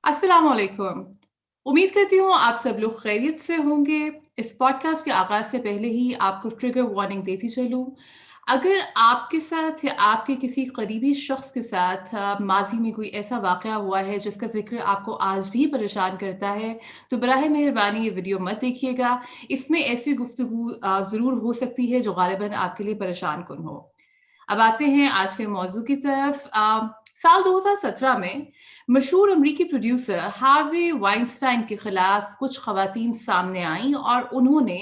अस्सलाम वालेकुम। उम्मीद करती हूँ आप सब लोग खैरियत से होंगे। इस पॉडकास्ट के आगाज़ से पहले ही आपको ट्रिगर वार्निंग देती चलूँ। अगर आपके साथ या आपके किसी करीबी शख्स के साथ माज़ी में कोई ऐसा वाक़या हुआ है जिसका ज़िक्र आपको आज भी परेशान करता है, तो बराए मेहरबानी ये वीडियो मत देखिएगा। इसमें ऐसी गुफ्तगू ज़रूर हो सकती है जो ग़ालिबन आपके लिए परेशान-कुन हो। अब आते हैं आज के मौज़ू की तरफ। साल 2017 में मशहूर अमरीकी प्रोड्यूसर हार्वे वाइनस्टाइन के खिलाफ कुछ खवातीन सामने आईं और उन्होंने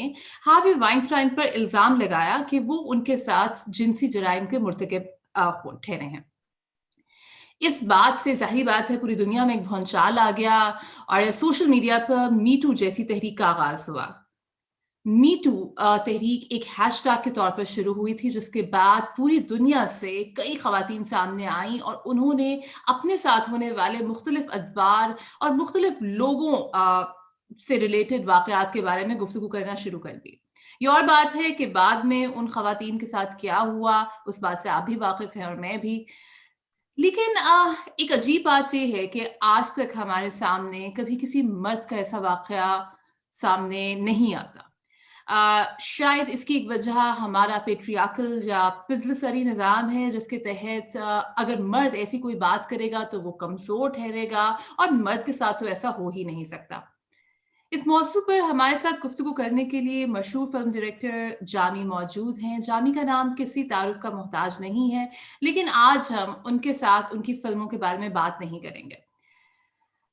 हार्वे वाइनस्टाइन पर इल्ज़ाम लगाया कि वो उनके साथ जिनसी जराइम के मुर्तकिब ठहरे हैं। इस बात से ज़ाहिर बात है पूरी दुनिया में एक भौंचाल आ गया और सोशल मीडिया पर मी टू जैसी तहरीक का आगाज़ हुआ। मी टू तहरीक एक हैशटैग के तौर पर शुरू हुई थी जिसके बाद पूरी दुनिया से कई ख़वातीन सामने आईं और उन्होंने अपने साथ होने वाले मुख्तलिफ अदवार और मुख्तलिफ लोगों से रिलेटेड वाक़यात के बारे में गुफ्तगू करना शुरू कर दी। ये और बात है कि बाद में उन ख़वातीन के साथ क्या हुआ, उस बात से आप भी वाकिफ़ हैं और मैं भी। लेकिन एक अजीब बात ये है कि आज तक हमारे सामने कभी किसी मर्द का ऐसा वाक़या सामने नहीं आता। शायद इसकी एक वजह हमारा पैट्रियार्कल या पितरसरी निज़ाम है जिसके तहत अगर मर्द ऐसी कोई बात करेगा तो वो कमज़ोर ठहरेगा और मर्द के साथ तो ऐसा हो ही नहीं सकता। इस मौज़ू पर हमारे साथ गुफ्तगू करने के लिए मशहूर फ़िल्म डायरेक्टर जामी मौजूद हैं। जामी का नाम किसी तारुफ़ का मोहताज नहीं है, लेकिन आज हम उनके साथ उनकी फ़िल्मों के बारे में बात नहीं करेंगे।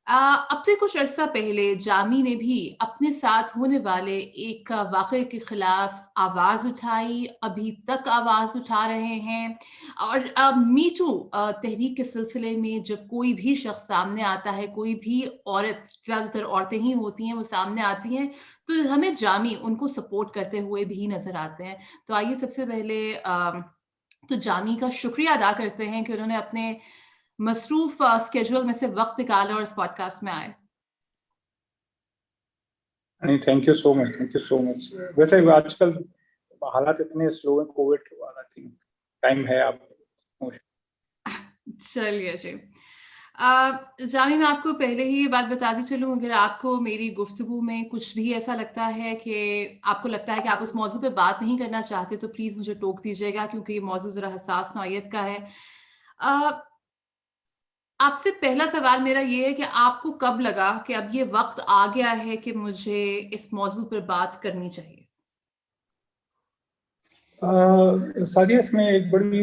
अब से कुछ अरसा पहले जामी ने भी अपने साथ होने वाले एक वाक़ये के खिलाफ आवाज़ उठाई, अभी तक आवाज़ उठा रहे हैं और मी टू तहरीक के सिलसिले में जब कोई भी शख्स सामने आता है, कोई भी औरत, ज़्यादातर औरतें ही होती हैं, वो सामने आती हैं, तो हमें जामी उनको सपोर्ट करते हुए भी नज़र आते हैं। तो आइए सबसे पहले तो जामी का शुक्रिया अदा करते हैं कि उन्होंने अपने मसरूफ़ स्केड्यूल में से वक़्त निकाला और इस पॉडकास्ट में आए। नहीं, थैंक यू सो मच। वैसे आजकल हालात इतने स्लो हैं, कोविड के बाद आई थिंक टाइम है आप। चलिए जी। जामी मैं आपको पहले ही ये बात बताती चलूँ अगर आपको मेरी गुफ्तगू में कुछ भी ऐसा लगता है कि आपको लगता है कि आप उस मौज़ू पे बात नहीं करना चाहते तो प्लीज़ मुझे टोक दीजिएगा क्योंकि ये मौज़ू ज़रा हसास नौइयत का है। अ, आपसे पहला सवाल मेरा ये है कि आपको कब लगा कि अब ये वक़्त आ गया है कि मुझे इस मौज़ू पर बात करनी चाहिए? सादिया, इसमें एक बड़ी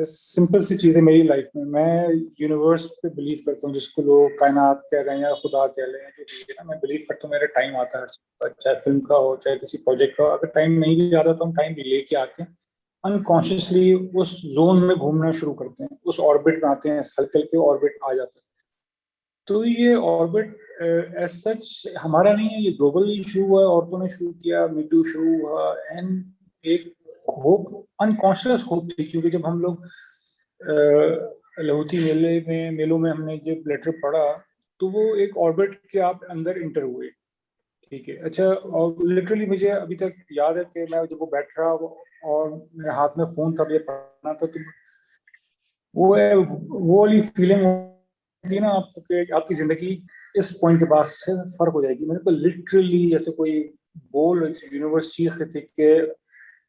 सिंपल सी चीज़ है मेरी लाइफ में। मैं यूनिवर्स पे बिलीव करता हूँ, जिसको लोग कायनात कह रहे हैं या खुदा कह रहे हैं, जो भी है ना, मैं बिलीव करता हूँ मेरा टाइम आता है हर चीज़ का, चाहे फिल्म का हो चाहे किसी प्रोजेक्ट का हो। अगर टाइम नहीं भी आता तो हम टाइम भी लेके आते हैं, अनकॉन्शियसली उस जोन में घूमना शुरू करते हैं, उस ऑर्बिट में आते हैं, हल्के हल्के ऑर्बिट आ जाते हैं। तो ये ऑर्बिट एज सच हमारा नहीं है, ये ग्लोबल इशू हुआ, औरतों ने शुरू किया, मी टू शुरू हुआ। एंड एक होप, अनकॉन्शियस होप थी, क्योंकि जब हम लोग लहूती मेलों में हमने जब लेटर पढ़ा, तो वो एक ऑर्बिट के आप अंदर इंटर हुए। ठीक है, अच्छा। और लिटरली मुझे अभी तक याद है कि मैं जब वो बैठ रहा और मेरे हाथ में फोन था, ये पढ़ना था, तो वो वाली फीलिंग होती है ना आपको कि आपकी जिंदगी इस पॉइंट के बाद से फर्क हो जाएगी। मेरे को लिटरली जैसे कोई बोल यूनिवर्स चीख रही थी कि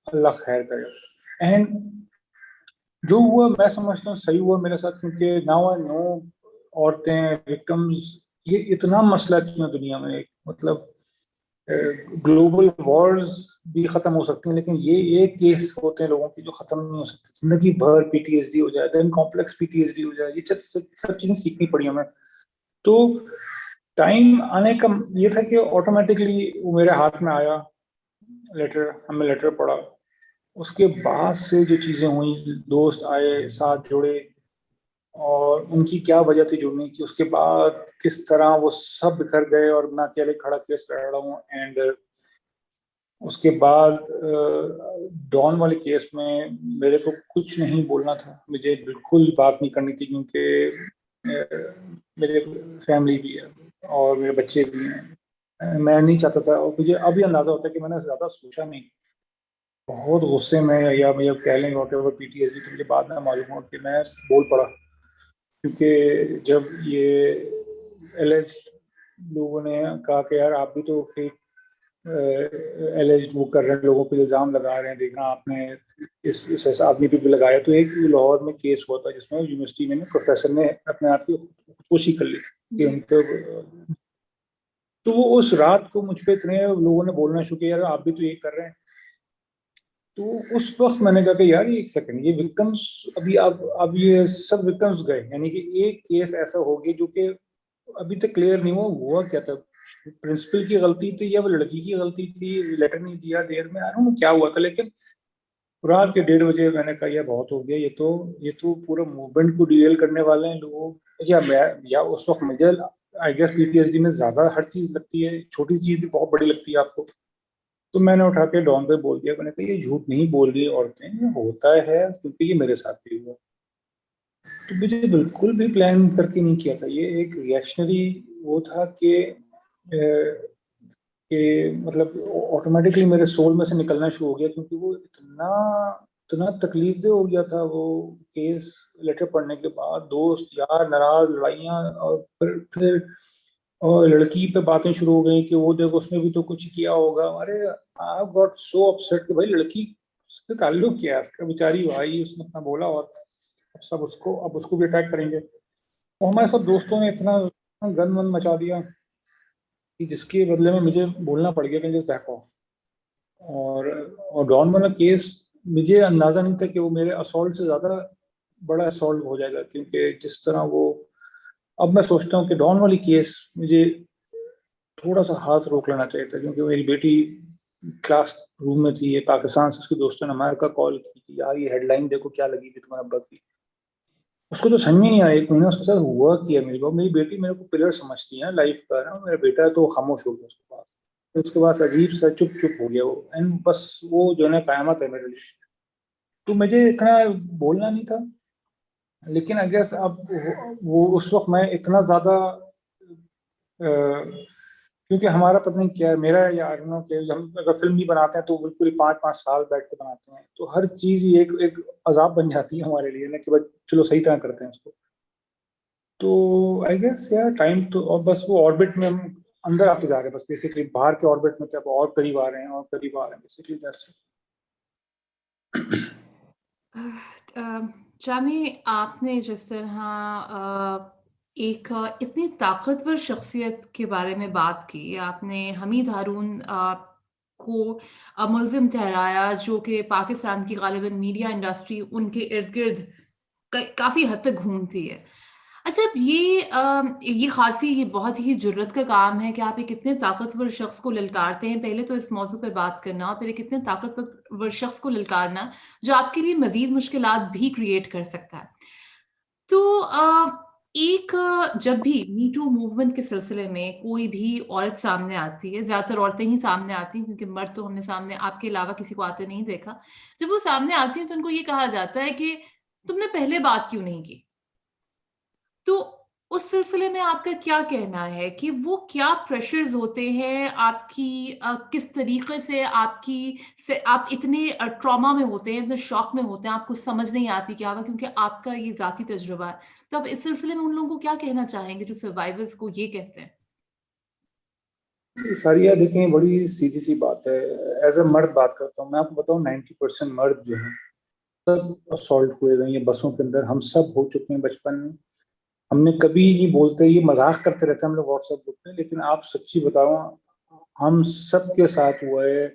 अल्लाह खैर करे। एंड जो हुआ मैं समझता हूँ सही हुआ मेरे साथ, क्योंकि नाउ आई नो औरतें विक्टिम्स, ये इतना मसला क्यों दुनिया में। मतलब ग्लोबल वॉर्स भी खत्म हो सकती हैं, लेकिन ये एक केस होते हैं लोगों की जो खत्म नहीं हो सकते। जिंदगी भर पीटीएसडी हो जाए, देन कॉम्प्लेक्स पीटीएसडी हो जाए, ये सब चीजें सीखनी पड़ी हमें। तो टाइम आने का ये था कि ऑटोमेटिकली वो मेरे हाथ में आया लेटर, हमने लेटर पढ़ा। उसके बाद से जो चीजें हुई, दोस्त आए, साथ जुड़े, और उनकी क्या वजह थी जुड़ने की, उसके बाद किस तरह वो सब बिखर गए और मैं अकेले खड़ा केस लड़ रहा हूँ। एंड उसके बाद डॉन वाले केस में मेरे को कुछ नहीं बोलना था, मुझे बिल्कुल बात नहीं करनी थी, क्योंकि मेरे फैमिली भी है और मेरे बच्चे भी हैं। मैं नहीं चाहता था, और मुझे अभी अंदाजा होता है कि मैंने ज़्यादा सोचा नहीं, बहुत गुस्से में, या मुझे कह लेंगे वॉटेवर पीटीएसडी, तो मुझे बाद में मालूम हुआ कि मैं बोल पड़ा। क्योंकि जब ये एलिज्ड लोगों ने कहा कि यार आप भी तो फेक एलिज्ड वो कर रहे हैं, लोगों पे इल्ज़ाम लगा रहे हैं, देखना आपने इस आदमी पे भी लगाया। तो एक लाहौर में केस हुआ था जिसमें यूनिवर्सिटी में प्रोफेसर ने अपने आप की खुदकुशी कर ली थी कि उनको, तो वो उस रात को मुझ पे इतने लोगों ने बोलना शुरू किया, यार आप भी तो ये कर रहे हैं। तो उस वक्त मैंने कहा कि यार एक सेकंड, ये विक्टिम्स अभी अब ये सब विक्टिम्स गए, यानी कि एक केस ऐसा हो गया जो कि अभी तक क्लियर नहीं हुआ क्या था, प्रिंसिपल की गलती थी या वो लड़की की गलती थी, लेटर नहीं दिया देर में, आई डोंट नो क्या हुआ था। लेकिन रात के 1:30 बजे मैंने कहा यह बहुत हो गया, ये तो पूरा मूवमेंट को डीरेल करने वाले हैं लोग। या मैं या उस वक्त मुझे आई गेस पीटीएसडी में ज्यादा हर चीज लगती है, छोटी चीज भी बहुत बड़ी लगती है आपको। तो मैंने उठा के डॉन पे बोल दिया, मैंने कहा ये झूठ नहीं बोल रही औरतें, ये होता है क्योंकि ये मेरे साथ भी हुआ। तो मुझे बिल्कुल भी प्लान करके नहीं किया था, ये एक रिएक्शनरी वो था कि मतलब ऑटोमेटिकली मेरे सोल में से निकलना शुरू हो गया, क्योंकि वो इतना इतना तकलीफदेह हो गया था वो केस। लेटर पढ़ने के बाद दोस्त यार नाराज, लड़ाइयाँ, और फिर और लड़की पे बातें शुरू हो गई कि वो देखो उसने भी तो कुछ किया होगा। अरे आई गॉट सो अपसेट कि भाई लड़की से ताल्लुक क्या है उसका, बेचारी भाई उसने अपना बोला और अब उसको भी अटैक करेंगे। और हमारे सब दोस्तों ने इतना गन वन मचा दिया कि जिसके बदले में मुझे बोलना पड़ गया कि जस्ट बैक ऑफ। और डॉन वाला केस मुझे अंदाजा नहीं था कि वो मेरे असॉल्ट से ज्यादा बड़ा असॉल्ट हो जाएगा, क्योंकि जिस तरह वो, अब मैं सोचता हूँ कि डॉन वाली केस मुझे थोड़ा सा हाथ रोक लेना चाहिए था, क्योंकि मेरी बेटी क्लास रूम में थी, ये पाकिस्तान से उसके दोस्तों ने अमेरिका कॉल की कि यार ये हेडलाइन देखो क्या लगी थी तुम्हारे अब्बा की। उसको तो समझ में नहीं आया, 1 महीना उसके साथ हुआ किया। मेरी बेटी मेरे को पिलर समझती है लाइफ का ना, मेरा बेटा तो खामोश हो गया उसके पास। तो उसके पास अजीब सा चुप चुप हो गया वो, एंड बस वो जो है ना कयामत है मेरे लिए। तो मुझे इतना बोलना नहीं था, लेकिन आई गेस अब वो उस वक्त मैं इतना ज्यादा क्योंकि हमारा पता नहीं क्या है, मेरा या आर्नो के, हम अगर फिल्म भी बनाते हैं तो बिल्कुल ही 5-5 साल बैठ के बनाते हैं, तो हर चीज ही एक एक अजाब बन जाती है हमारे लिए ना, कि भाई चलो सही तरह करते हैं उसको। तो आई गेस यार टाइम तो, और बस वो ऑर्बिट में हम अंदर आते जा रहे हैं, बस बेसिकली बाहर के ऑर्बिट में अब और करीब आ रहे हैं और करीब आ रहे हैं, बेसिकली दैट्स जामी, आपने जिस तरह एक इतनी ताकतवर शख्सियत के बारे में बात की, आपने हमीद हारून को मुल्ज़िम ठहराया, जो कि पाकिस्तान की ग़ालिबन मीडिया इंडस्ट्री उनके इर्द-गिर्द काफ़ी हद तक घूमती है। अच्छा, अब ये ख़ासी ये बहुत ही जुर्रत का काम है कि आप एक इतने ताकतवर शख्स को ललकारते हैं। पहले तो इस मौज़ू पर बात करना और फिर एक इतने ताकतवर शख्स को ललकारना, जो आपके लिए मज़ीद मुश्किलात भी क्रिएट कर सकता है। तो जब भी मी टू मूवमेंट के सिलसिले में कोई भी औरत सामने आती है, ज़्यादातर औरतें ही सामने आती हैं क्योंकि मर्द तो हमने सामने आपके अलावा किसी को आते नहीं देखा। जब वो सामने आती हैं तो उनको ये कहा जाता है कि तुमने पहले बात क्यों नहीं की? तो उस सिलसिले में आपका क्या कहना है कि वो क्या प्रेशर्स होते हैं आपकी किस तरीके से आप इतने ट्रॉमा में होते हैं, इतने शॉक में होते हैं, आपको समझ नहीं आती क्या हुआ, क्योंकि आपका ये ज़ाती तजुर्बा है। तो आप इस सिलसिले में उन लोगों को क्या कहना चाहेंगे जो सर्वाइवर्स को ये कहते हैं? सारिया देखें, बड़ी सीधी सी बात है। एज अ मर्द बात करता हूँ, मैं आपको बताऊँ 90% मर्द जो है सब असॉल्ट हुए हैं ये बसों के अंदर, हम सब हो चुके हैं बचपन में। हमने कभी नहीं बोलते, ये मजाक करते रहते हैं हम लोग व्हाट्सएप ग्रुप में, लेकिन आप सच्ची बताओ हम सब के साथ हुआ है,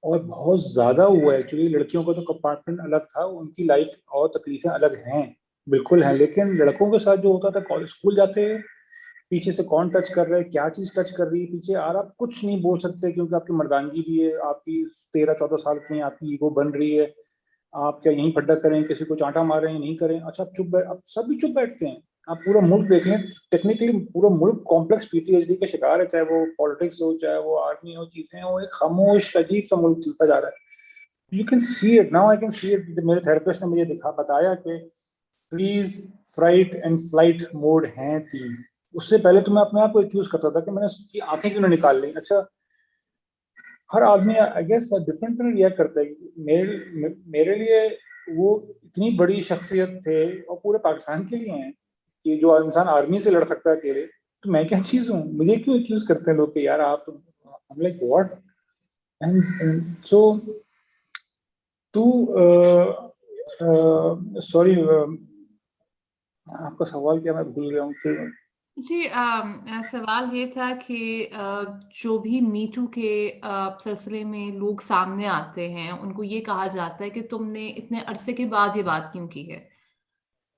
और बहुत ज्यादा हुआ है एक्चुअली। लड़कियों का तो कंपार्टमेंट अलग था, उनकी लाइफ और तकलीफें अलग हैं, बिल्कुल हैं, लेकिन लड़कों के साथ जो होता था, कॉलेज स्कूल जाते हैं, पीछे से कौन टच कर रहा है, क्या चीज टच कर रही है पीछे, और आप कुछ नहीं बोल सकते क्योंकि आपकी मर्दानगी भी है, आपकी 13-14 साल की आपकी ईगो बन रही है। आप क्या यहीं फड्डा करें, किसी को चांटा मारें, नहीं करें, अच्छा आप अब सब भी चुप बैठते हैं। आप पूरा मुल्क देख लें, टेक्निकली पूरा मुल्क कॉम्प्लेक्स पीटीएसडी का शिकार है, चाहे वो पॉलिटिक्स हो, चाहे वो आर्मी हो, चीजें हो, एक खामोश अजीब सा मुल्क चलता जा रहा है। You can see it now, I can see it. मेरे थेरेपिस्ट ने मुझे बताया कि freeze, fright and flight mode हैं 3। उससे पहले तो मैं अपने आप को एक्यूज करता था कि मैंने उसकी आंखें क्यों ना निकाल ली। अच्छा, हर आदमी आई गेस डिफरेंट तरह रिएक्ट करता है। मेरे लिए वो इतनी बड़ी शख्सियत थे, और पूरे पाकिस्तान के लिए हैं, कि जो इंसान आर्मी से लड़ सकता है अकेले, तो मैं क्या चीज हूँ, मुझे क्यों एक्यूज करते हैं लोग कि यार आप, I'm like what, and so तू सॉरी, आपका सवाल क्या, मैं भूल गया हूँ कि जी सवाल ये था कि जो भी मी टू के सिलसिले में लोग सामने आते हैं, उनको ये कहा जाता है कि तुमने इतने अरसे के बाद ये बात क्यों की है?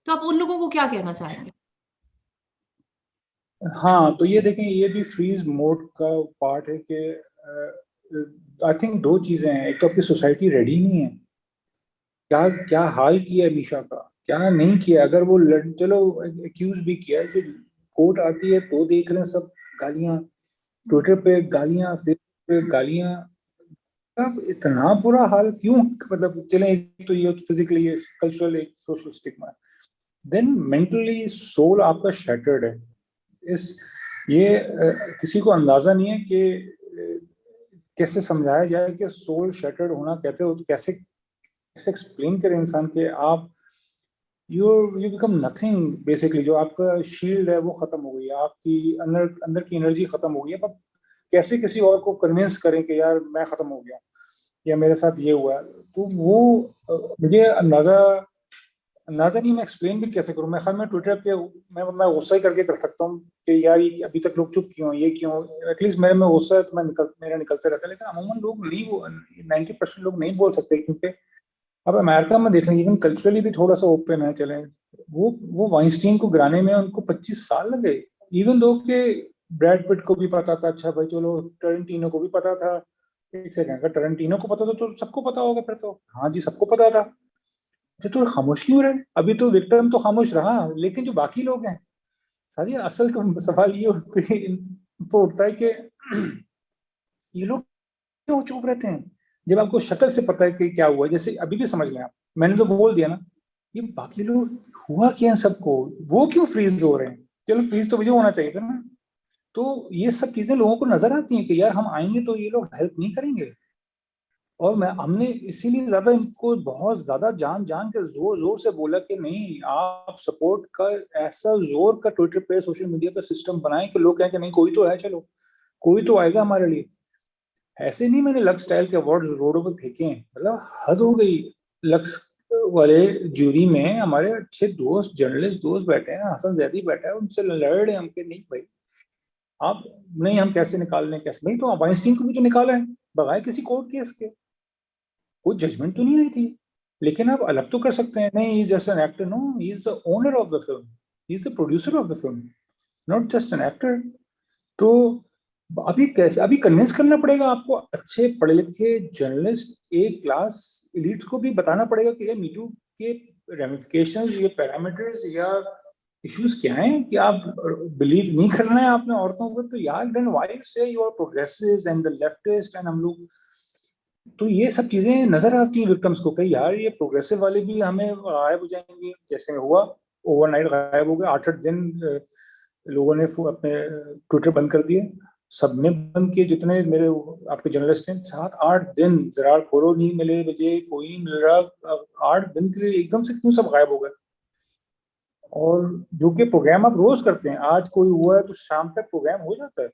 तो आप उन लोगों को क्या कहना चाहेंगे? हाँ, तो ये देखें, ये भी फ्रीज मोड का पार्ट है कि आई थिंक दो चीजें हैं। एक तो आपकी सोसाइटी रेडी नहीं है, क्या क्या हाल किया है मीशा का, क्या नहीं किया। अगर वो चलो एक्यूज भी किया है, जो कोर्ट आती है तो देख रहे हैं सब गालियां, हुँ, ट्विटर पे गालियां, फेसबुक पे गालियां। अब इतना बुरा हाल क्यों, मतलब चले, एक तो ये फिजिकली, ये कल्चरल, एक social stigma, then mentally soul आपका शैटर्ड है। इस ये किसी को अंदाजा नहीं है कि कैसे समझाया जाए कि सोल शैटर्ड होना कहते हो, तो कैसे कैसे एक्सप्लेन करें इंसान के आप, यू बिकम नथिंग बेसिकली। जो आपका शील्ड है वो खत्म हो गई है, आपकी अंदर अंदर की एनर्जी खत्म हो गई है। अब कैसे किसी और को कन्विंस करें कि यार मैं खत्म हो गया या मेरे साथ ये हुआ है, तो वो मुझे अंदाजा अंदाजा नहीं, मैं एक्सप्लेन भी कैसे करूं। मैं ख्याल में ट्विटर पे मैं गुस्सा ही करके कर सकता हूँ कि यार ये अभी तक लोग चुप क्यों हैं, ये क्यों, एटलीस्ट मेरे में गुस्सा है तो मेरा निकलते रहता है। लेकिन अमूमन लोग नहीं, 90% लोग नहीं बोल सकते, क्योंकि अब अमेरिका में देख लें, इवन कल्चरली भी थोड़ा सा ओपन है। चले, वो वाइंस्टीन को गिराने में उनको 25 साल लगे, इवन दो के ब्रैड पिट को भी पता था। अच्छा भाई चलो, टरेंटिनो को भी पता था। एक सेकंड, अगर टरेंटिनो को पता था तो सबको पता होगा फिर तो, हाँ जी सबको पता था। तो खामोश क्यों रहे? अभी तो विक्टिम तो खामोश रहा, लेकिन जो बाकी लोग हैं सारी, असल तो सवाल ये इनको उठता है कि ये लोग क्यों चुप रहते हैं जब आपको शक्ल से पता है कि क्या हुआ। जैसे अभी भी समझ लें आप, मैंने तो बोल दिया ना, ये बाकी लोग हुआ क्या है सबको, वो क्यों फ्रीज हो रहे हैं? चलो फ्रीज तो मुझे होना चाहिए था ना। तो ये सब चीजें लोगों को नजर आती हैं कि यार हम आएंगे तो ये लोग हेल्प नहीं करेंगे। और मैं हमने इसीलिए ज्यादा इनको बहुत ज्यादा जान जान के जोर जोर से बोला कि नहीं, आप सपोर्ट का ऐसा जोर का ट्विटर पे, सोशल मीडिया पे सिस्टम बनाएं कि लोग कहें कि नहीं कोई तो है, चलो कोई तो आएगा हमारे लिए। ऐसे नहीं मैंने लक्स स्टाइल के अवार्ड रोडों पे फेंके हैं, मतलब हद हो गई। लक्स वाले जूरी में हमारे अच्छे दोस्त, जर्नलिस्ट दोस्त बैठे हैं, हसन जैदी बैठा है, उनसे लड़ रहे हैं हम कि नहीं भाई आप, नहीं हम कैसे निकाल लें, कैसे नहीं। तो वाइंस्टीन को भी तो निकाला है बगैर किसी कोर्ट केस के, कोई जजमेंट तो नहीं आई थी। लेकिन आप अलग तो कर सकते हैं, नहीं just an actor, no he is the owner of the film, he is the producer of the film, not just an actor. तो अभी कैसे, अभी कन्विंस करना पड़ेगा आपको, अच्छे पढ़े लिखे जर्नलिस्ट, एक क्लास एलिट्स को भी बताना पड़ेगा कि ये मीटू के रेमिफिकेशंस, ये पैरामीटर्स या इश्यूज क्या हैं, कि आप बिलीव नहीं करना है आपने औरतों को, तो यार then why say you are progressives and the leftist and हम लोग। तो ये सब चीजें नजर आती हैं विक्टिम्स को, कहीं यार ये प्रोग्रेसिव वाले भी हमें गायब हो जाएंगे, जैसे हुआ ओवरनाइट गायब हो गए। 8-8 दिन लोगों ने अपने ट्विटर बंद कर दिए, सबने बंद किए जितने मेरे आपके जर्नलिस्ट हैं। 7-8 दिन जरार खोरो नहीं मिले, मुझे कोई नहीं मिल रहा। 8 दिन के लिए एकदम से क्यों सब गायब हो गए? और जो कि प्रोग्राम आप रोज करते हैं, आज कोई हुआ है तो शाम तक प्रोग्राम हो जाता है,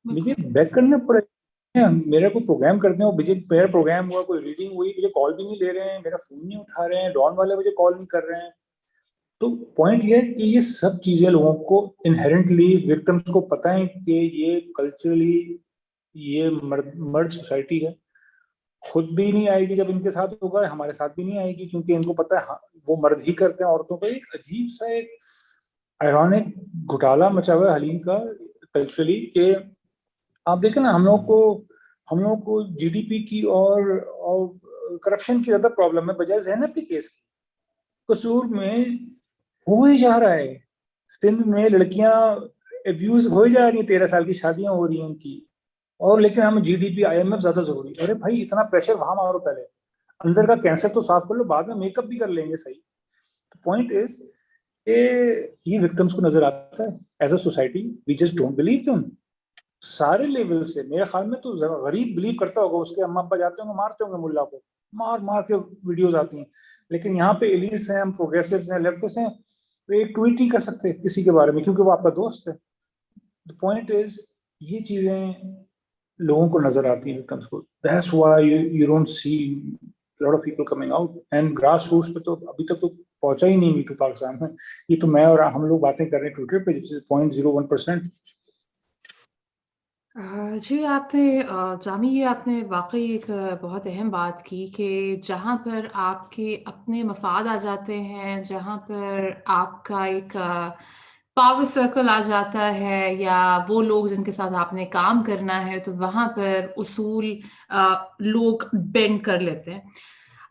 मुझे बिल्कुल। बैक करना पड़ेगा। मेरा कोई प्रोग्राम करते हो, मुझे मेरा प्रोग्राम हुआ, कोई रीडिंग हुई, मुझे कॉल भी नहीं ले रहे हैं, मेरा फोन नहीं उठा रहे हैं, डॉन वाले मुझे कॉल नहीं कर रहे हैं। तो पॉइंट ये है कि ये सब चीजें लोगों को इनहेरेंटली, विक्टिम्स को पता है कि ये कल्चरली ये मर्द सोसाइटी है। खुद भी नहीं आएगी जब इनके साथ होगा, हमारे साथ भी नहीं आएगी, क्योंकि इनको पता है हाँ, वो मर्द ही करते हैं औरतों को। एक अजीब सा एक आयरॉनिक घोटाला मचा हुआ है हलीम का कल्चरली, कि आप देखें ना, हम लोग को जीडीपी की और करप्शन की ज्यादा प्रॉब्लम है बजाय जैनब के केस की। कसूर में हो ही जा रहा है, सिंध में लड़कियां अब्यूज हो ही जा रही हैं, 13 साल की शादियां हो रही हैं उनकी। और लेकिन हमें जीडीपी, आईएमएफ ज्यादा जरूरी। अरे भाई इतना प्रेशर वहां मारो पहले, अंदर का कैंसर तो साफ कर लो, बाद में मेकअप भी कर लेंगे, सही। तो पॉइंट इज, ये विक्टिम्स को नजर आता है as a society, we just don't believe them. सारे लेवल से मेरे ख्याल में तो गरीब बिलीव करता होगा, उसके अम्मा अब्बा जाते होंगे मारते होंगे मुल्ला को, मार मार के वीडियोस आती हैं। लेकिन यहाँ पे एलिट्स हैं, हम प्रोग्रेसिव्स हैं, लेफ्टिस्ट हैं, तो एक ट्वीट नहीं कर सकते किसी के बारे में क्योंकि वो आपका दोस्त है। द पॉइंट इज ये चीजें लोगों को नजर आती हैं विक्टिम्स को, that's why you don't see lot of people coming out, and grass roots पे तो अभी तक तो पहुंचा ही नहीं मी टू पाकिस्तान में। ये तो मैं और हम लोग बातें कर रहे हैं ट्विटर पे, जिस 0.01%। जी, आपने जामी, ये आपने वाक़ई एक बहुत अहम बात की कि जहाँ पर आपके अपने मफ़ाद आ जाते हैं, जहाँ पर आपका एक पावर सर्कल आ जाता है या वो लोग जिनके साथ आपने काम करना है, तो वहाँ पर उसूल लोग बेंड कर लेते हैं।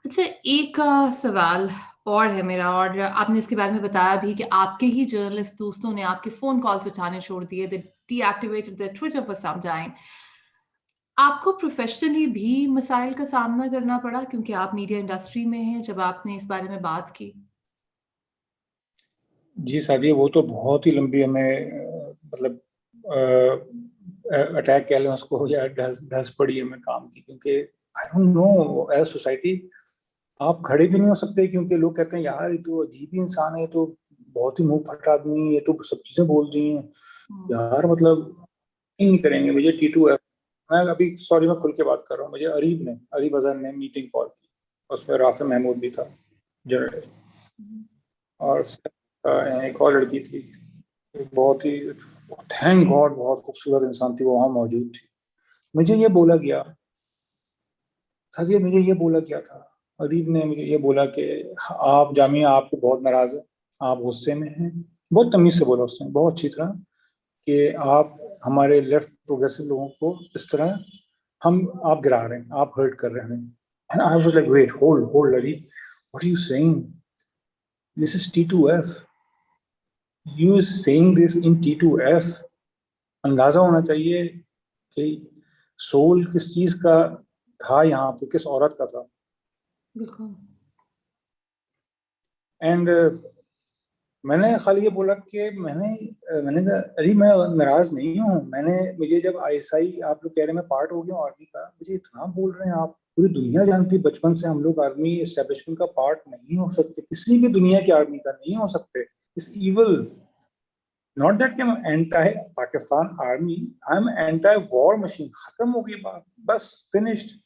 अच्छा, एक सवाल और है मेरा, और आपने इसके बारे में बताया भी कि आपके ही जर्नलिस्ट दोस्तों ने आपके फ़ोन कॉल्स उठाने छोड़ दिए, they deactivated their Twitter for some time. आपको प्रोफ़ेशनली भी मसाइल का सामना करना पड़ा क्योंकि आप मीडिया इंडस्ट्री में हैं, जब आपने इस बारे में बात की? जी सादिया, वो तो बहुत ही लंबी हमें मतलब अटैक कह लें उसको, या धस धस पड़ी हमें काम की, क्योंकि I don't know, as society आप खड़े भी नहीं हो सकते, क्योंकि लोग कहते हैं यार ये तो अजीब ही इंसान है, ये तो बहुत ही मुंह फट आदमी है, ये तो सब चीजें बोल दी हैं हुँ, यार, मतलब नहीं करेंगे। मुझे T2F, मैं अभी सॉरी मैं खुल के बात कर रहा हूँ, मुझे अरीब अजहर ने मीटिंग कॉल की, उसमें राफे महमूद भी था, जर्नलिस्ट, हुँ, और एक और लड़की थी, बहुत ही, थैंक गॉड बहुत खूबसूरत इंसान थी, वो वहाँ मौजूद थी। मुझे ये बोला गया, साजिया मुझे ये बोला गया था, अदीब ने मुझे ये बोला कि आप जामिया आपको बहुत नाराज है, आप गुस्से में हैं, बहुत तमीज से बोला उसने, बहुत अच्छी तरह, कि आप हमारे लेफ्ट प्रोग्रेसिव लोगों को इस तरह हम आप गिरा रहे हैं, आप हर्ट कर रहे हैं। And I was like wait, hold Adeeb, what are you saying, this is T2F, you saying this in T2F। अंदाजा होना चाहिए कि सोल किस चीज का था, यहाँ पे किस औरत का था। बिल्कुल। एंड मैंने खाली ये बोला कि मैंने कहा अरे मैं नाराज नहीं हूँ, मुझे जब आईएसआई आप लोग कह रहे हैं मैं पार्ट हो गया हूँ आर्मी का, मुझे इतना बोल रहे हैं आप, पूरी दुनिया जानती है बचपन से हम लोग आर्मी एस्टेब्लिशमेंट का पार्ट नहीं हो सकते, किसी भी दुनिया के आर्मी का नहीं हो सकते, इस इवल, नॉट दैट कि मैं anti Pakistan army, I am anti war machine, खत्म हो गई बात, बस फिनिश्ड।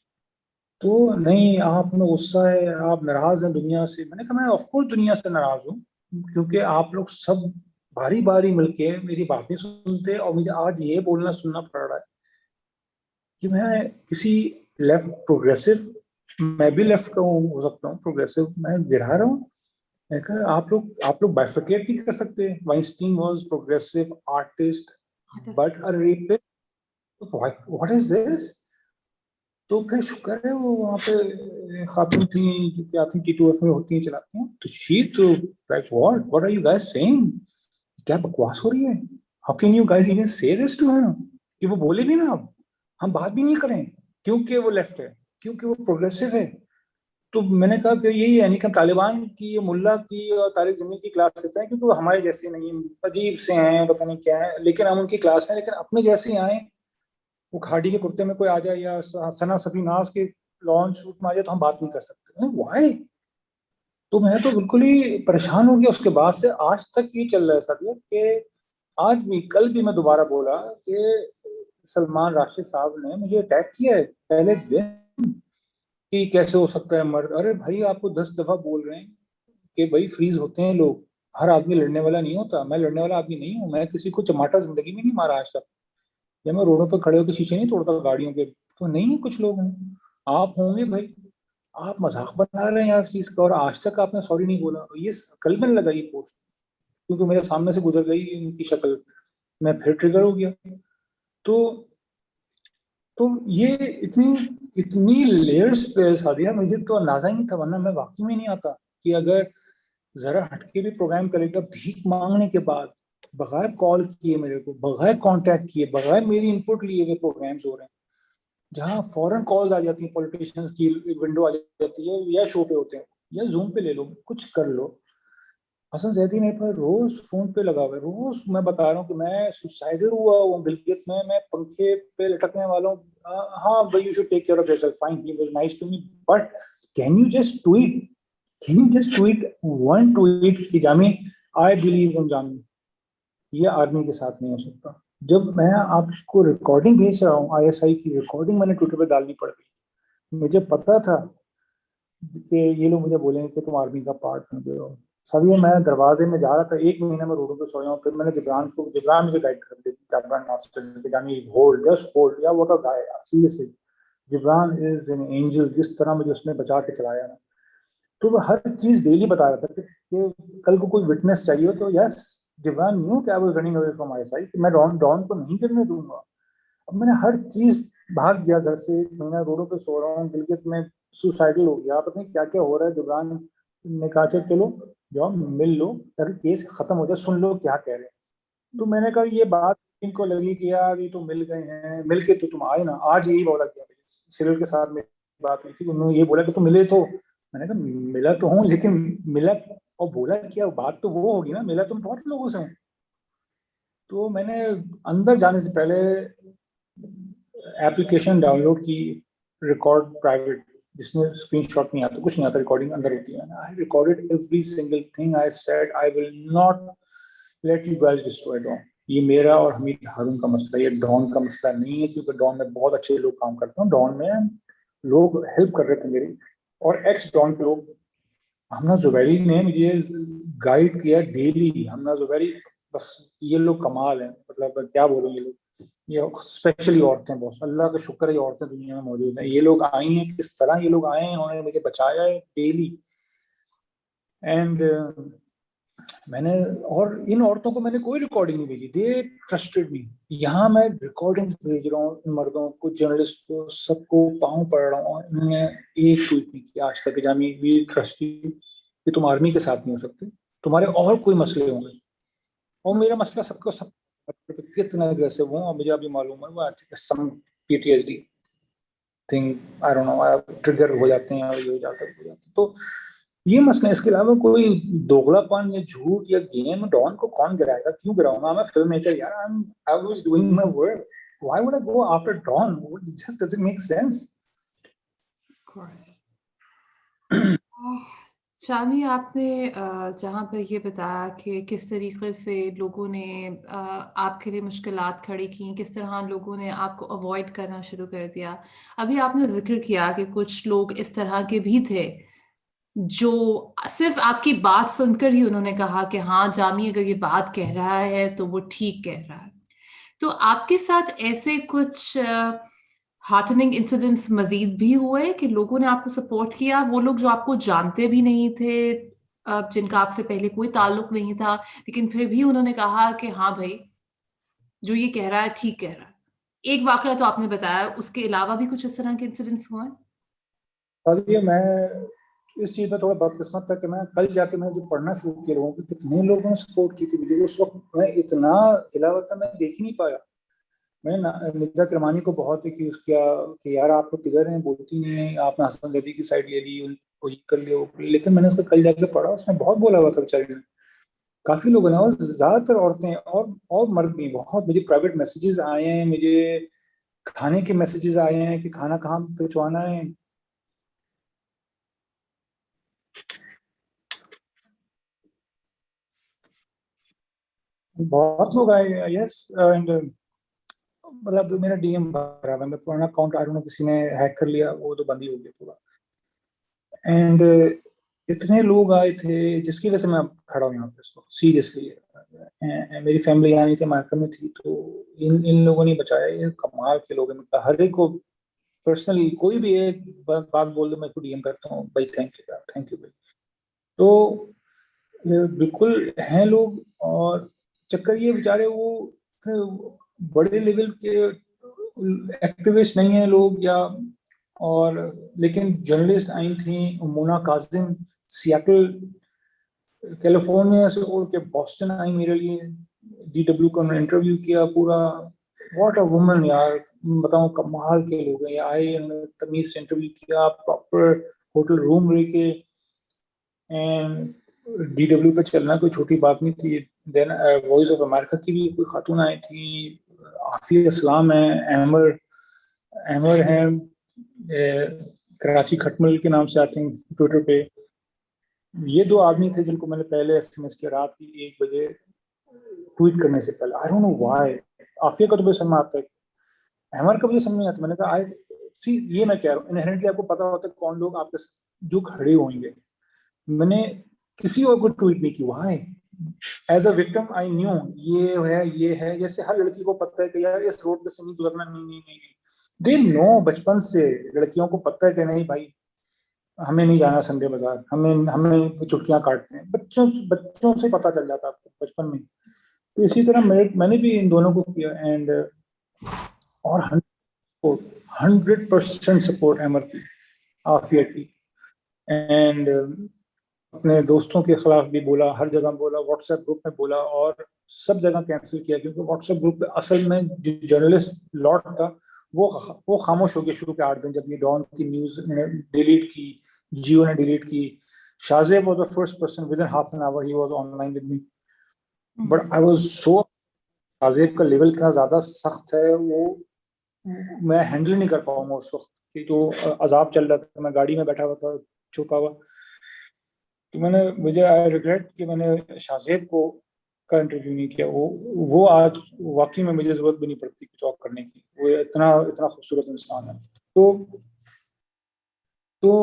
तो नहीं, आप में गुस्सा है, आप नाराज हैं दुनिया से, मैंने कहा मैं ऑफकोर्स दुनिया से नाराज हूँ, क्योंकि आप लोग सब बारी बारी मिलके मेरी बातें सुनते, और मुझे आज ये बोलना सुनना पड़ रहा है कि मैं किसी लेफ्ट प्रोग्रेसिव, मैं भी लेफ्ट का हो सकता हूँ प्रोग्रेसिव, मैं गिरा रहा हूँ। मैं कहा आप लोग बाइफरकेट नहीं कर सकते, Weinstein was progressive artist but a rapist, what is this. तो फिर शुक्र है वो वहाँ पे खातून थी जो क्या थी T2F में होती हैं, चलाती हैं, तो शी तो like what are you guys saying, क्या बकवास हो रही है, how can you guys even say this to him, कि वो बोले भी ना, अब हम बात भी नहीं करें, क्योंकि वो लेफ्ट है, क्योंकि वो प्रोग्रेसिव है। तो मैंने कहा कि यही है, यानी कि हम तालिबान की, मुल्ला की और तारिक जमील की क्लास लेते हैं, क्योंकि वो हमारे जैसे नहीं, अजीब से हैं, पता नहीं क्या है, लेकिन हम उनकी क्लास हैं, लेकिन अपने जैसे आए, वो खाड़ी के कुर्ते में कोई आ जाए या सना सफीनाज के लॉन्च सूट में आ जाए, तो हम बात नहीं कर सकते, वाई। तो मैं तो बिल्कुल ही परेशान हो गया उसके बाद से, आज तक ये चल रहा है साथियों कि आज भी, कल भी मैं दोबारा बोला कि सलमान राशिद साहब ने मुझे अटैक किया है पहले दिन, कि कैसे हो सकता है मर्द, अरे भाई आपको 10 दफा बोल रहे हैं कि भाई फ्रीज होते हैं लोग, हर आदमी लड़ने वाला नहीं होता, मैं लड़ने वाला आदमी नहीं हूँ, मैं किसी को चमाटा जिंदगी में नहीं मारा आज तक, या मैं रोडों पर खड़े होकर शीशे नहीं तोड़ता गाड़ियों के, तो नहीं कुछ लोग हैं, आप होंगे भाई, आप मजाक बना रहे हैं यार इस चीज का, और आज तक आपने सॉरी नहीं बोला, ये कल मैंने लगाई पोस्ट, क्योंकि मेरे सामने से गुजर गई इनकी शक्ल, मैं फिर ट्रिगर हो गया। तो तो ये इतनी इतनी लेयर्स पे सादिया, मुझे तो अंदाजा ही नहीं था, वरना मैं वाकई में नहीं आता कि अगर जरा हटके भी प्रोग्राम करेगा भीख मांगने के बाद, बगैर कॉल किए मेरे को, बगैर कांटेक्ट किए, बगैर मेरी इनपुट लिए हुए प्रोग्राम्स हो रहे हैं, जहाँ फॉरेन कॉल्स आ जाती हैं, पॉलिटिशियंस की विंडो आ जाती है, या शो पे होते हैं, या जूम पे ले लो, कुछ कर लो। हसन जैदी मेरे पर रोज फोन पे लगा हुआ है, रोज मैं बता रहा हूँ कि मैं सुसाइडल हुआ हूँ गिलगित में, मैं पंखे पे लटकने वाला हूँ, हाँ भाई you should take care of yourself, fine, he was nice to me, but can you just tweet, can you just tweet one tweet कि Jamie, I believe in Jamie, ये आर्मी के साथ नहीं हो सकता। जब मैं आपको रिकॉर्डिंग भेज रहा हूँ, आईएसआई की रिकॉर्डिंग मैंने ट्विटर पे डालनी पड़ गई। मुझे पता था कि ये लोग मुझे बोलेंगे कि तुम आर्मी का पार्ट बन गए हो। सर ये मैं दरवाजे में जा रहा था, 1 महीना मैं रोडों पे सोया हूँ। फिर मैंने जिब्रान मुझे गाइड कर दी, Jibran master Jani, hold just hold yeah what a guy, seriously Jibran is an angel. जिस तरह मुझे उसने बचा के चलाया ना, तो वो हर चीज डेली बता रहा था कि कल को कोई विटनेस चाहिए तो यस, जिब्रान न्यू कि I was running away from my side, मैं डॉन डॉन को नहीं गिरने दूंगा। अब मैंने हर चीज भाग गया घर से, 1 महीना रोडों पे सो रहा हूँ, गिलगित में सुसाइडल हो गया, पता नहीं क्या क्या हो रहा है। जुबरान ने कहा चलो जाओ मिल लो ताकि केस खत्म हो जाए, सुन लो क्या कह रहे हैं। तो मैंने कहा ये बात इनको लगी कि यार ये तो मिल गए हैं, मिल के तो तुम आए ना। आज यही बोला गया सिरिल के साथ मेरी बात हुई थी, उन्होंने ये बोला कि तुम मिले तो। मैंने कहा मिला तो हूँ, लेकिन मिला और बोला क्या, बात तो वो होगी ना, मिला तुम बहुत लोगों से हूँ। तो मैंने अंदर जाने से पहले एप्लीकेशन डाउनलोड की, रिकॉर्ड प्राइवेट, जिसमें स्क्रीनशॉट नहीं आता, कुछ नहीं आता, रिकॉर्डिंग अंदर होती है। I recorded every single thing I said, I will not let you guys destroy Dawn. ये मेरा और हमीद हारून का मसला है, ये डॉन का मसला नहीं है, क्योंकि डॉन में बहुत अच्छे लोग काम करते हैं। डॉन में लोग हेल्प कर रहे थे मेरी, और एक्स डॉन के लोग। हमना जुबैरी ने मुझे गाइड किया डेली। हमना जुबैरी, बस ये लोग कमाल हैं, मतलब क्या बोलूं, ये लोग, ये स्पेशली औरतें, बहुत अल्लाह का शुक्र है ये औरतें दुनिया में मौजूद हैं। ये लोग आई हैं, किस तरह ये लोग आए हैं, इन्होंने मुझे बचाया है डेली। एंड मैंने, और इन औरतों को मैंने कोई रिकॉर्डिंग नहीं भेजी, दे ट्रस्टेड मी। यहाँ मैं रिकॉर्डिंग भेज रहा हूँ इन मर्दों को, जर्नलिस्ट को, सबको पाँव पड़ रहा हूँ, और इन्होंने एक ट्वीट नहीं किया आज तक कि जामी वी ट्रस्ट यू, कि तुम आर्मी के साथ नहीं हो सकते, तुम्हारे और कोई मसले होंगे। और मेरा मसला सबको सब कितना अग्रेसिव हूँ, और मुझे अभी मालूम है वो some PTSD thing, I don't know, trigger हो जाते हैं, और ये हो जाता है, हो जाता है। तो ये मसला, इसके अलावा कोई दोगलापन या झूठ या गेम, डॉन को कौन गिराएगा, क्यों गिराऊंगा? मैं फिल्म मेकर यार, I was doing my work, why would I go after Dawn? It just doesn't make sense. Of course. Shami, आपने जहाँ पे ये बताया कि किस तरीके से लोगों ने आपके लिए मुश्किलात खड़ी की, किस तरह लोगों ने आपको अवॉइड करना शुरू कर दिया। अभी आपने ज़िक्र किया कि कुछ लोग इस तरह के भी थे, जो सिर्फ़ आपकी बात सुनकर ही उन्होंने कहा कि हाँ, जामी अगर ये बात कह रहा है, तो वो ठीक कह रहा है। तो आपके साथ ऐसे कुछ हार्टनिंग इंसिडेंट्स मज़ीद भी हुए कि लोगों ने आपको सपोर्ट किया, वो लोग जो आपको जानते भी नहीं थे, जिनका आपसे पहले कोई ताल्लुक नहीं था, लेकिन फिर भी उन्होंने कहा कि हाँ भाई, जो ये कह रहा है, ठीक कह रहा है। एक वाक़या तो आपने बताया, उसके अलावा भी कुछ इस तरह के इंसिडेंट्स हुए हैं? और ये मैं इस चीज में थोड़ा बदकिस्मत था कि मैं कल जाके मैंने जो पढ़ना शुरू किया, लोगों को कितने लोगों ने सपोर्ट की थी मुझे। उस वक्त मैं इतना हिला हुआ था, मैं देख ही नहीं पाया। मैंने निदा किरमानी को बहुत एक्यूज किया कि यार आप लोग किधर हैं, बोलती नहीं है, आपने हसन जदी की साइड ले ली, उनको ये कर लिया, वो कर लिया। लेकिन मैंने उसका कल जाके पढ़ा, उसने बहुत बोला हुआ था बेचारी ने, काफी लोगों ने, और ज्यादातर औरतें और मर्द भी बहुत। मुझे प्राइवेट मैसेजेस आए हैं, मुझे खाने के मैसेजेस आए हैं कि खाना कहाँ पहुंचवाना है। बहुत लोग आए, यस। एंड मतलब मेरा डीएम भरा हुआ है, मैं पुराना अकाउंट आई डोंट नो किसी ने हैक कर लिया, वो तो बंद ही हो गया पूरा। एंड इतने लोग आए थे जिसकी वजह से मैं खड़ा हूँ यहाँ पे, सीरियसली। मेरी फैमिली यहाँ नहीं थी, अमेरिका में थी, तो इन इन लोगों ने बचाया। ये कमाल के लोग हैं, मतलब हर एक को पर्सनली कोई भी एक बात बोल दो, मैं को डीएम करता हूँ, भाई थैंक यू यार, थैंक यू भाई। तो ये बिल्कुल हैं लोग। और चक्कर ये बेचारे वो इतने बड़े लेवल के एक्टिविस्ट नहीं है लोग, या और लेकिन जर्नलिस्ट आई थी, मोना काजिम, सियाटल कैलिफोर्निया से उड़ के बॉस्टन आई मेरे लिए, डीडब्ल्यू का उन्होंने इंटरव्यू किया पूरा। व्हाट अ वुमन यार, बताओ कमाल के लोग हैं। ये आए, उन्होंने तमीज से इंटरव्यू किया, प्रॉपर होटल रूम रह के। एंड डीडब्ल्यू पे चलना कोई छोटी बात नहीं थी। देन वॉइस ऑफ अमेरिका की भी कोई खातून आई थी, आफिया इस्लाम है, एमर एमर है, कराची खटमल के नाम से आते हैं ट्विटर पे। ये दो आदमी थे जिनको मैंने पहले एसएमएस किया रात की 1 बजे ट्वीट करने से पहले, I don't know why. Afia का तो मुझे समझ में आता है, अहमर का मुझे समझ नहीं आता। मैंने कहा आई सी, ये मैं कह रहा हूँ, इनहेरेंटली आपको पता होता है कौन लोग आपके जो खड़े होंगे। मैंने किसी और को ट्वीट नहीं की, why? As a victim I knew ये है, जैसे हर लड़की को पता है कि यार इस रोड पे से नहीं गुजरना, नहीं नहीं नहीं नहीं। दे नो, बचपन से लड़कियों को पता है कि नहीं भाई, हमें नहीं जाना संडे बाजार, हमें हमें छुट्टियां काटते हैं, बच्चों बच्चों से पता चल जाता है आपको बचपन में। तो इसी तरह मैंने भी इन दोनों को किया, एंड और 100% सपोर्ट अमर की, आफिया की। एंड अपने दोस्तों के खिलाफ भी बोला, हर जगह बोला, व्हाट्सएप ग्रुप में बोला, और सब जगह कैंसिल किया, क्योंकि व्हाट्सएप ग्रुप पे असल में जो जर्नलिस्ट लॉट था वो खामोश हो गया शुरू के 8 दिन, जब ये डॉन की न्यूज डिलीट की, जियो ने डिलीट की। Shahzeb was the first person, with in half an hour he was online with me, but I was so, Shahzeb का लेवल इतना ज्यादा सख्त है, वो मैं हैंडल नहीं कर पाऊंगा उस वक्त कि तो अजाब चल रहा था, मैं गाड़ी में बैठा हुआ था छुपा हुआ। तो मुझे आई रिग्रेट कि मैंने शाहजेब को का इंटरव्यू नहीं किया। वो आज वाकई में मुझे जरूरत भी नहीं पड़ती कुछ और करने की, वो इतना इतना खूबसूरत इंसान है। तो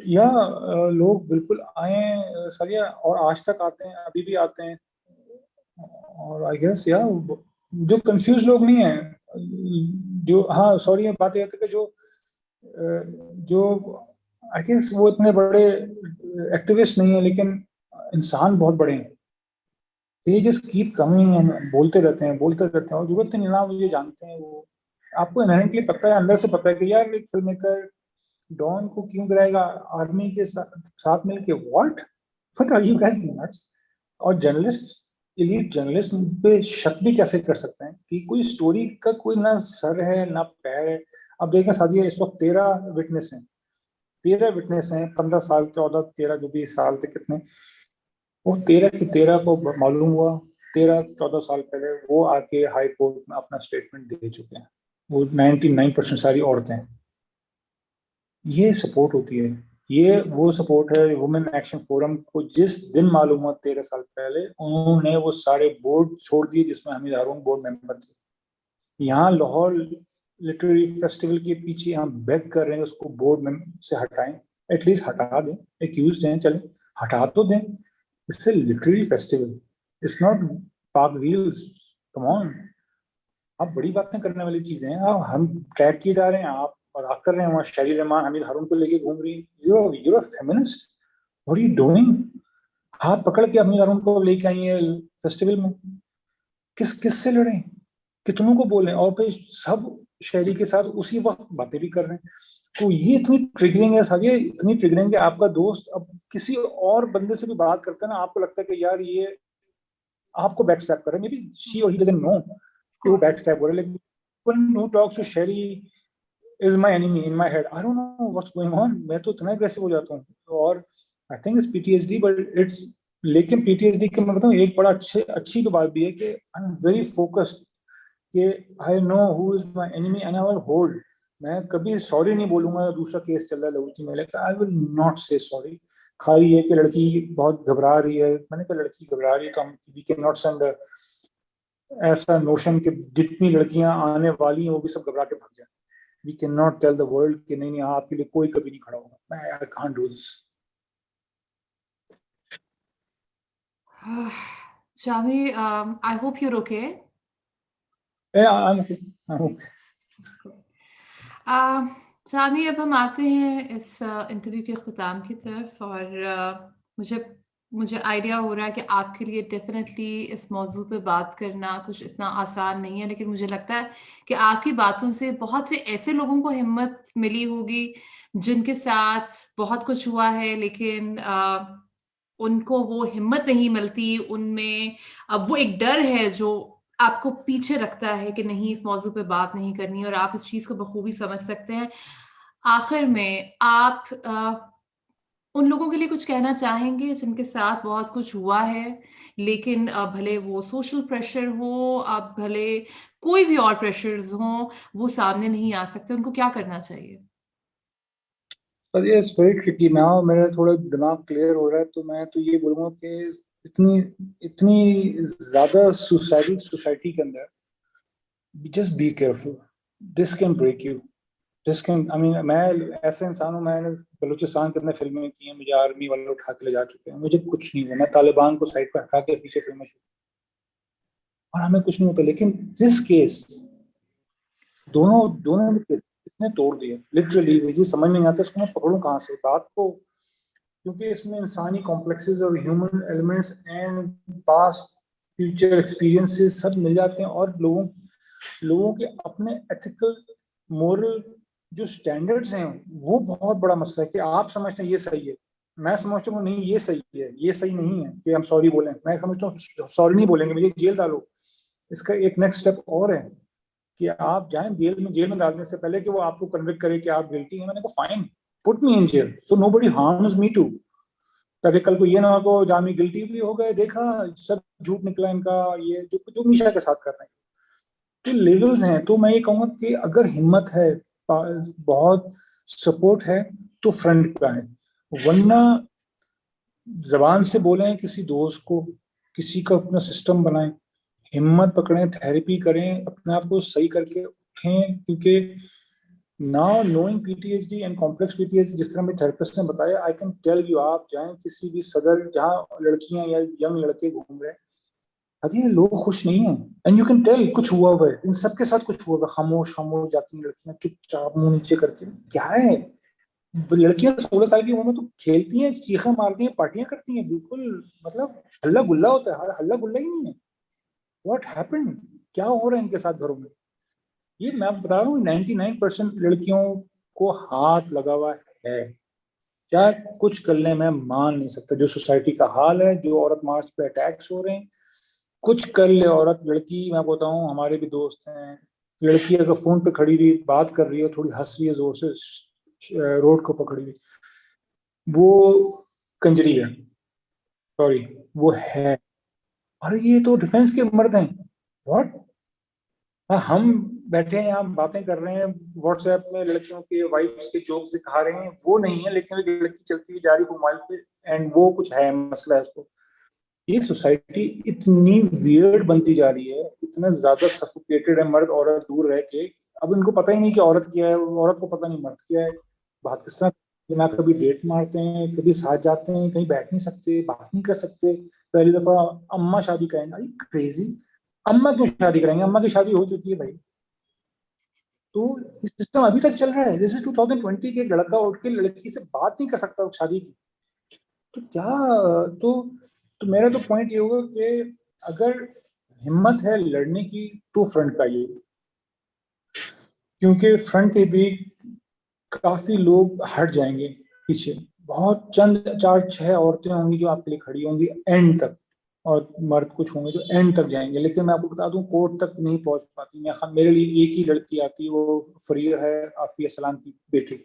या लोग बिल्कुल आए सरिया, और आज तक आते हैं, अभी भी आते हैं। और आई गेस या जो कंफ्यूज लोग नहीं हैं, जो, हाँ सॉरी, ये बात ये थी कि जो आई गेस वो इतने बड़े एक्टिविस्ट नहीं है, लेकिन इंसान बहुत बड़े हैं। They just keep coming and बोलते रहते हैं, और जरूरत नहीं ना, वो ये जानते हैं, वो आपको इनहेरेंटली पता है, अंदर से पता है कि यार एक फिल्म मेकर डॉन को क्यों गिराएगा आर्मी के साथ मिलके, what are you guys nuts? और जर्नलिस्ट, एलीट जर्नलिस्ट पे शक भी कैसे कर सकते हैं कि कोई स्टोरी का कोई ना सर है ना पैर है? अब देखें साथियों, इस वक्त 13 विटनेस हैं, 15 साल, 14, 13, जो भी साल थे कितने, वो 13 की 13 को मालूम हुआ 13-14 साल पहले, वो आके हाई कोर्ट में अपना स्टेटमेंट दे चुके हैं। वो 99% सारी औरतें हैं। ये सपोर्ट होती है, ये वो सपोर्ट है। वुमेन एक्शन फोरम को जिस दिन मालूम हुआ 13 साल पहले, उन्होंने वो सारे बोर्ड छोड़ दिए जिसमें हमीद हारून बोर्ड मेंबर थे। यहाँ लाहौर लिटरेरी फेस्टिवल के पीछे हम बेग कर रहे हैं उसको बोर्ड में से हटाएं, एटलीस्ट हटा दें, एक्यूज हैं, चलें हटा तो दें। इससे लिटरेरी फेस्टिवल, इट्स नॉट पाक व्हील्स, कम ऑन। आप बड़ी बातें करने वाली चीजें हैं, हम ट्रैक किए जा रहे हैं, आप मजाक कर रहे हैं, वहाँ शहरी रहमान हमीद हारून को लेके घूम रही है, you're a feminist, what are you doing? हाथ पकड़ के हमीद हारून को लेके आई है फेस्टिवल में, किससे लड़े, कितनों को बोले, और फिर सब शहरी के साथ उसी वक्त बातें भी कर रहे हैं। तो ये इतनी ट्रिगरिंग है साथ, ये इतनी ट्रिगरिंग है, आपका दोस्त अब किसी और बंदे से भी बात करता है ना, आपको लगता है कि यार ये आपको बैक स्टैप कर रहे हैं, मे बी शी और ही डजंट नो कि वो बैक स्टैप हो रहा है, लेकिन when who talks to Sherry is my enemy in my head, I don't know what's going on, मैं तो इतना aggressive हो जाता हूँ। और I think it's PTSD, but it's, लेकिन PTSD के मैं बताऊँ एक बड़ा अच्छी तो बात भी है कि I'm very focused कि I know who is my enemy and I will hold। मैं कभी सॉरी नहीं बोलूंगा, दूसरा केस चल रहा है लड़की मेले का, आई विल नॉट से सॉरी। खाली ये कि लड़की बहुत घबरा रही है, मैंने कहा लड़की घबरा रही है तो हम वी कैन नॉट सेंड ऐसा नोशन कि जितनी लड़कियां आने वाली हैं वो भी सब घबरा के भाग जाए। We can not tell the world कि नहीं नहीं आपके लिए कोई कभी नहीं खड़ा होगा, मैं I can't do this. Shami, I hope you're okay. I am okay. Shami, अब हम आते हैं इस इंटरव्यू के अख्ताम की तरफ, और मुझे मुझे आइडिया हो रहा है कि आपके लिए डेफिनेटली इस मौजू पे बात करना कुछ इतना आसान नहीं है, लेकिन मुझे लगता है कि आपकी बातों से बहुत से ऐसे लोगों को हिम्मत मिली होगी जिनके साथ बहुत कुछ हुआ है, लेकिन उनको वो हिम्मत नहीं मिलती, उनमें अब वो एक डर है जो आपको पीछे रखता है कि नहीं, इस मौजू पे बात नहीं करनी, और आप इस चीज़ को बखूबी समझ सकते हैं। आखिर में आप उन लोगों के लिए कुछ कहना चाहेंगे जिनके साथ बहुत कुछ हुआ है, लेकिन भले वो सोशल प्रेशर हो, अब भले कोई भी और प्रेशर्स हों, वो सामने नहीं आ सकते, उनको क्या करना चाहिए? पर ये इट्स वेरी ट्रिकी नाउ, मेरा थोड़ा दिमाग क्लियर हो रहा है, तो मैं तो ये बोलूंगा कि इतनी इतनी ज्यादा सुसाइड सोसाइटी के अंदर, just be careful. This can break you. This can, I mean, मैं ऐसे इंसान हूँ, मैंने बलूचिस्तान कितने फिल्में की हैं, मुझे आर्मी वाले उठा के ले जा चुके हैं, मुझे कुछ नहीं हुआ, मैं तालिबान को साइड पर हटा के पीछे फिल्में शूट, और हमें कुछ नहीं होता। लेकिन दिस केस, दोनों दोनों केस इसने तोड़ दिया लिटरली। मुझे समझ नहीं आता इसको मैं पकड़ूं कहाँ से बात को, क्योंकि इसमें इंसानी कॉम्प्लेक्सेस और human elements and past future experiences सब मिल जाते हैं, और लोगों के अपने एथिकल मोरल जो स्टैंडर्ड्स हैं वो बहुत बड़ा मसला है। कि आप समझते हैं ये सही है, मैं समझता हूँ नहीं ये सही है, ये सही नहीं है कि हम सॉरी बोलें। मैं समझता हूँ सॉरी नहीं बोलेंगे, मुझे जेल डालो। इसका एक नेक्स्ट स्टेप और है कि आप जाएं जेल में डालने से पहले कि वो आपको कन्विक्ट करे कि आप गिल्टी हैं। मैंने कहा fine, put me in jail so nobody harms me too, ताकि कल को ये ना हो जामी गिल्टी भी हो गए, देखा सब झूठ निकला इनका, ये जो जो मीशा के साथ कर रहे हैं। तो लेवल्स हैं। तो मैं ये कहूंगा कि अगर हिम्मत है, बहुत सपोर्ट है, तो फ्रंट पे आए, वरना जबान से बोलें किसी दोस्त को, किसी का अपना सिस्टम बनाएं, हिम्मत पकड़ें, थेरेपी करें, अपने आप को सही करके उठें। क्योंकि now knowing PTSD and complex PTSD, जिस तरह मेरे थेरेपिस्ट ने बताया, आई कैन टेल यू, आप जाएं किसी भी सदर जहां लड़कियां या यंग लड़के घूम रहे हैं, अरे लोग खुश नहीं है, एंड यू कैन टेल कुछ हुआ हुआ है, इन सबके साथ कुछ हुआ हुआ है। खामोश खामोश जाती हैं लड़कियां, चुपचाप मुंह नीचे करके। क्या है, लड़कियां 16 साल की उम्र में तो खेलती हैं, चीखें मारती हैं, पार्टियां करती हैं, बिल्कुल मतलब हल्ला गुल्ला होता है, हल्ला गुल्ला ही नहीं है। व्हाट हैपेंड, क्या हो रहा है इनके साथ घरों में? ये मैं बता रहा हूँ 99% लड़कियों को हाथ लगा हुआ है। क्या कुछ कर ले मैं मान नहीं सकता, जो सोसाइटी का हाल है, जो औरत मार्च पे अटैक्स हो रहे हैं, कुछ कर ले औरत लड़की। मैं बोलता हूँ हमारे भी दोस्त हैं, लड़की अगर फोन पे खड़ी हुई बात कर रही है, थोड़ी हंस रही है जोर से, रोड को पकड़ी हुई, वो कंजरी है, सॉरी, वो है। अरे ये तो डिफेंस के मर्द हैं। व्हाट, हम बैठे हैं यहाँ बातें कर रहे हैं, व्हाट्सएप में लड़कियों के वाइफ्स के जोक्स दिखा रहे हैं, वो नहीं है, लेकिन एक लड़की चलती हुई जा रही मोबाइल पे, एंड वो कुछ है, मसला है उसको। ये सोसाइटी इतनी वियर्ड बनती जा रही है, इतना ज्यादा सफोकेटेड है मर्द औरत दूर रह के। अब इनको पता ही नहीं कि औरत क्या है, औरत को पता नहीं मर्द क्या है। बात किस तरह, ना कभी डेट मारते हैं, कभी साथ जाते हैं, कहीं बैठ नहीं सकते, बात नहीं कर सकते। पहली दफा अम्मा शादी करेंगे, अरे क्रेजी, अम्मा क्यों शादी करेंगे, अम्मा की शादी हो चुकी है भाई। तो ये सिस्टम अभी तक चल रहा है। जैसे 2020 के एक लड़का उठ के लड़की से बात नहीं कर सकता शादी की, तो क्या, तो तो मेरा तो पॉइंट ये होगा कि अगर हिम्मत है लड़ने की, तो फ्रंट का ये, क्योंकि फ्रंट पे भी काफी लोग हट जाएंगे पीछे, बहुत चंद 4-6 औरतें होंगी जो आपके लिए खड़ी होंगी एंड तक, और मर्द कुछ होंगे जो एंड तक जाएंगे। लेकिन मैं आपको बता दूं, कोर्ट तक नहीं पहुंच पाती। मेरे लिए एक ही लड़की आती है, वो फरीर है, आफिया सलाम की बेटी,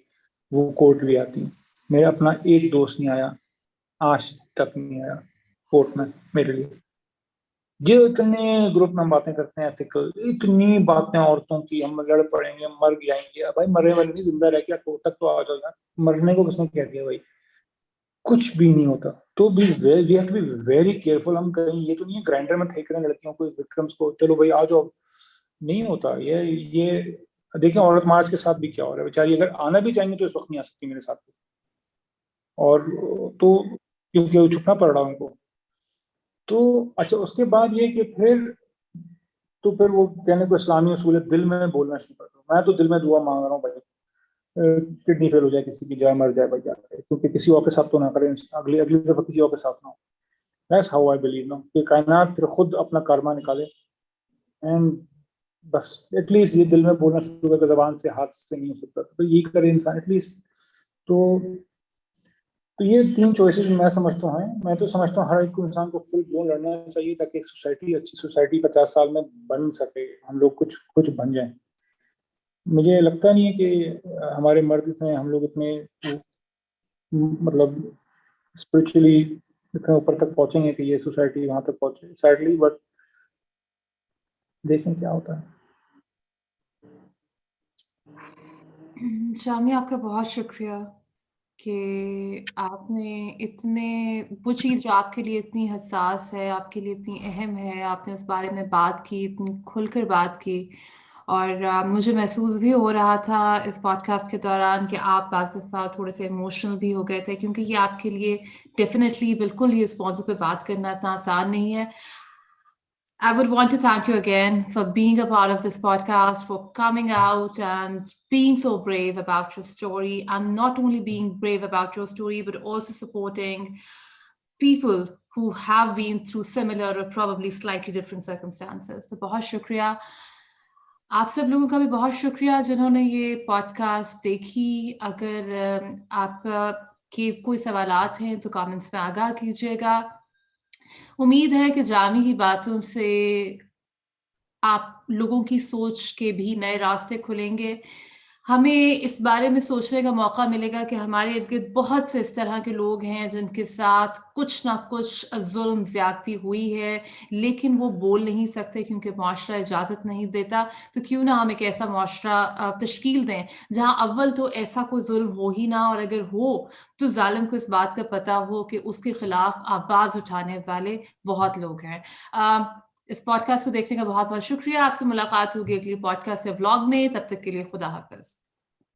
वो कोर्ट भी आती है। मेरा अपना एक दोस्त नहीं आया, आज तक नहीं आया कोर्ट में मेरे लिए। ये इतने ग्रुप में हम बातें करते हैं एथिकल, इतनी बातें औरतों की, हम लड़ पड़ेंगे, मर जाएंगे। भाई मरे वाले नहीं, जिंदा रह के कोर्ट तक तो आ जाओ यार, मरने को किसने कह दिया भाई, कुछ भी नहीं होता। तो be we have to be very careful. हम कहीं ये तो नहीं है ग्राइंडर में फेंक रहे हैं लड़कियों को, विक्टिम्स को, चलो भाई आ जाओ, नहीं होता ये देखिए औरत मार्च के साथ भी क्या हो रहा है, बेचारी अगर आना भी चाहेंगे तो इस वक्त नहीं आ सकती मेरे साथ। और तो क्योंकि वो छुपना पड़ रहा है उनको। तो अच्छा, उसके बाद ये कि फिर वो कहने को इस्लामी उसूल है, दिल में बोलना शुरू कर दो। मैं तो दिल में दुआ मांग रहा हूँ भाई, किडनी फेल हो जाए किसी की, जाए मर जाए भाई जाके, क्योंकि किसी और के साथ तो ना करें, अगली अगली दफा किसी और के साथ ना हो। That's how I believe no, कि कायनात फिर खुद अपना कर्मा निकाले। एंड बस एटलीस्ट ये दिल में बोलना शुरू कर, जबान से हाथ से नहीं हो सकता, तो ये करे इंसान एटलीस्ट। तो तो ये 3 चॉइसेस मैं समझता हूँ। मैं तो समझता हूँ हर एक को, इंसान को फुल ब्लोन लड़ना चाहिए, ताकि एक सोसाइटी, अच्छी सोसाइटी 50 साल में बन सके, हम लोग कुछ कुछ बन जाए। मुझे लगता नहीं है कि हमारे मर्द इतने, हम लोग इतने मतलब स्पिरिचुअली इतना ऊपर तक पहुंचेंगे कि ये सोसाइटी वहां तक पहुंचे, सैडली, बट देखें क्या होता है। जामिया, आपका बहुत शुक्रिया कि आपने इतने, वो चीज़ जो आपके लिए इतनी हसास है, आपके लिए इतनी अहम है, आपने उस बारे में बात की, इतनी खुलकर बात की। और मुझे महसूस भी हो रहा था इस पॉडकास्ट के दौरान कि आप बाज़ दफ़ा थोड़े-से इमोशनल भी हो गए थे क्योंकि ये आपके लिए डेफ़िनिटली बिल्कुल ही इस मौज़ू पे बात करना इतना आसान नहीं है। I would want to thank you again for being a part of this podcast, for coming out and being so brave about your story, and not only being brave about your story, but also supporting people who have been through similar or probably slightly different circumstances. तो बहुत शुक्रिया। आप सब लोगों का भी बहुत शुक्रिया जिन्होंने ये पॉडकास्ट देखी। अगर आप के कोई सवालात हैं तो कमेंट्स में आगाह कीजिएगा। उम्मीद है कि जामी की बातों से आप लोगों की सोच के भी नए रास्ते खुलेंगे। हमें इस बारे में सोचने का मौका मिलेगा कि हमारे इर्द-गिर्द बहुत से इस तरह के लोग हैं जिनके साथ कुछ ना कुछ ज़ुल्म, ज़्यादती हुई है, लेकिन वो बोल नहीं सकते क्योंकि मुआशरा इजाज़त नहीं देता। तो क्यों ना हम एक ऐसा मुआशरा तश्कील दें, जहाँ अव्वल तो ऐसा कोई ज़ुल्म हो ही ना, और अगर हो, तो ज़ालिम को इस बात का पता हो कि उसके खिलाफ आवाज़ उठाने वाले बहुत लोग हैं। इस पॉडकास्ट को देखने का बहुत-बहुत शुक्रिया। आपसे मुलाकात होगी अगली पॉडकास्ट या व्लॉग में। तब तक के लिए खुदा हाफ़िज़।